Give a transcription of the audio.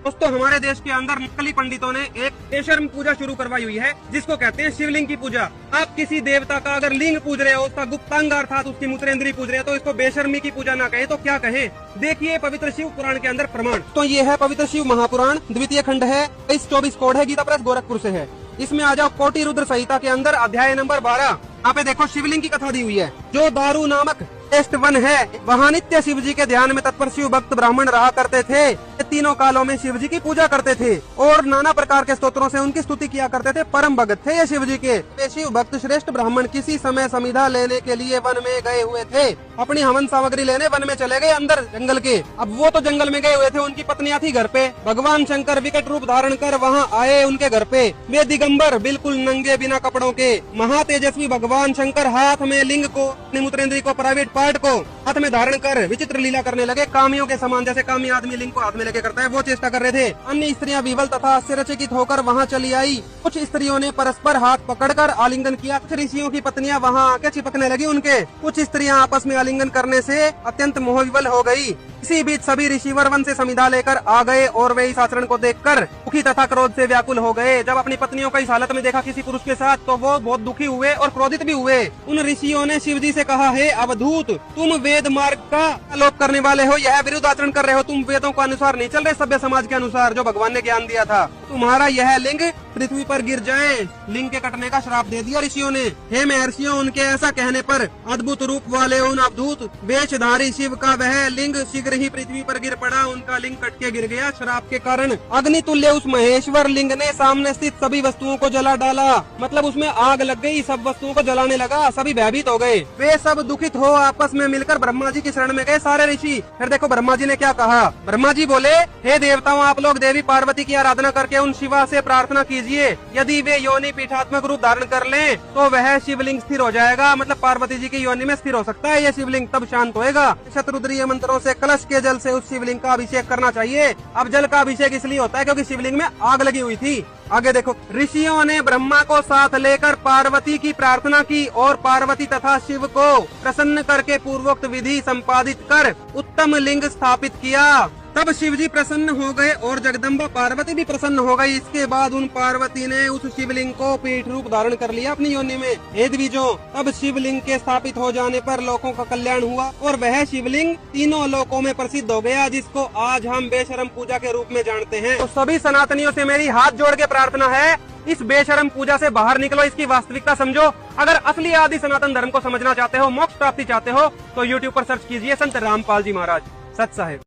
दोस्तों हमारे देश के अंदर नकली पंडितों ने एक बेशर्म पूजा शुरू करवाई हुई है जिसको कहते हैं शिवलिंग की पूजा। आप किसी देवता का अगर लिंग पूज रहे हो, उसका गुप्तांग अर्थात उसकी मूत्रेंद्री पूज रहे हो, तो इसको बेशर्मी की पूजा ना कहे तो क्या कहे। देखिए पवित्र शिव पुराण के अंदर प्रमाण। तो ये है पवित्र शिव महापुराण, द्वितीय खंड है, 24 कोड है, गीता प्रेस गोरखपुर से है। इसमें आ जाओ कोटि रुद्र संहिता के अंदर अध्याय नंबर 12। यहाँ पे देखो शिवलिंग की कथा दी हुई है। जो दारू नामक श्रेष्ठ वन है वहाँ नित्य शिव जी के ध्यान में तत्पर शिव भक्त ब्राह्मण रहा करते थे। तीनों कालों में शिव जी की पूजा करते थे और नाना प्रकार के स्तोत्रों से उनकी स्तुति किया करते थे। परम भगत थे ये शिव जी के। वे शिव भक्त श्रेष्ठ ब्राह्मण किसी समय समिधा लेने के लिए वन में गए हुए थे। अपनी हवन सामग्री लेने वन में चले गए अंदर जंगल के। अब वो तो जंगल में गए हुए थे, उनकी पत्नियां थी घर पे। भगवान शंकर विकट रूप धारण कर वहाँ आए उनके घर पे। वे दिगंबर बिल्कुल नंगे बिना कपड़ों के। महातेजस्वी भगवान शंकर हाथ में लिंग को, मूत्रेंद्री को, प्राइवेट पार्ट को हाथ में धारण कर विचित्र लीला करने लगे। कामियों के समान, जैसे कामी आदमी लिंग को हाथ में लेके करता है, वो चेष्टा कर रहे थे। अन्य स्त्रियां विवल तथा आश्चर्यचकित होकर वहां चली आई। कुछ स्त्रियों ने परस्पर हाथ पकड़कर आलिंगन किया। कुछ ऋषियों की पत्नियां वहां आके चिपकने लगी उनके। कुछ स्त्रियां आपस में आलिंगन करने से अत्यंत मोहविवल हो गई। इसी बीच सभी ऋषिवर वन से समिधा लेकर आ गए और वे इस आचरण को देखकर दुखी तथा क्रोध से व्याकुल हो गए। जब अपनी पत्नियों को इस हालत में देखा किसी पुरुष के साथ, तो वो बहुत दुखी हुए और क्रोधित भी हुए। उन ऋषियों ने शिव जी से कहा, हे अवधूत, तुम वेद मार्ग का आलोक करने वाले हो, यह विरुद्ध आचरण कर रहे हो। तुम वेदों के अनुसार नहीं चल रहे, सभ्य समाज के अनुसार जो भगवान ने ज्ञान दिया था। तुम्हारा यह लिंग पृथ्वी पर गिर जाए। लिंग के कटने का श्राप दे दिया ऋषियों ने। हे महर्षियों, उनके ऐसा कहने पर अद्भुत रूप वाले उन अवधूत वेशधारी शिव का वह लिंग शीघ्र ही पृथ्वी पर गिर पड़ा। उनका लिंग कट के गिर गया। श्राप के कारण अग्नि तुल्य उस महेश्वर लिंग ने सामने स्थित सभी वस्तुओं को जला डाला। मतलब उसमें आग लग गई, सब वस्तुओं को जलाने लगा। सभी भयभीत हो गए। वे सब दुखित हो आपस में मिलकर ब्रह्मा जी की शरण में गए सारे ऋषि। फिर देखो ब्रह्मा जी ने क्या कहा। ब्रह्मा जी बोले, हे देवताओं, आप लोग देवी पार्वती की आराधना करके उन शिवा से प्रार्थना कीजिए। यदि वे योनि पीठात्मक रूप धारण कर लें तो वह शिवलिंग स्थिर हो जाएगा। मतलब पार्वती जी की योनि में स्थिर हो सकता है यह शिवलिंग, तब शांत होएगा। शतरुद्रीय मंत्रों से कलश के जल से उस शिवलिंग का अभिषेक करना चाहिए। अब जल का अभिषेक इसलिए होता है क्योंकि शिवलिंग में आग लगी हुई थी। आगे देखो, ऋषियों ने ब्रह्मा को साथ लेकर पार्वती की प्रार्थना की और पार्वती तथा शिव को प्रसन्न करके पूर्वोक्त विधि संपादित कर उत्तम लिंग स्थापित किया। तब शिव जी प्रसन्न हो गए और जगदम्बा पार्वती भी प्रसन्न हो गई। इसके बाद उन पार्वती ने उस शिवलिंग को पीठ रूप धारण कर लिया अपनी योनि में। हे द्विजों, तब शिवलिंग के स्थापित हो जाने पर लोगों का कल्याण हुआ और वह शिवलिंग तीनों लोकों में प्रसिद्ध हो गया, जिसको आज हम बेशरम पूजा के रूप में जानते हैं। तो सभी सनातनियों से मेरी हाथ जोड़ के प्रार्थना है, इस बेशरम पूजा से बाहर निकलो, इसकी वास्तविकता समझो। अगर असली आदि सनातन धर्म को समझना चाहते हो, मोक्ष प्राप्ति चाहते हो, तो YouTube पर सर्च कीजिए संत रामपाल जी महाराज, सत साहिब।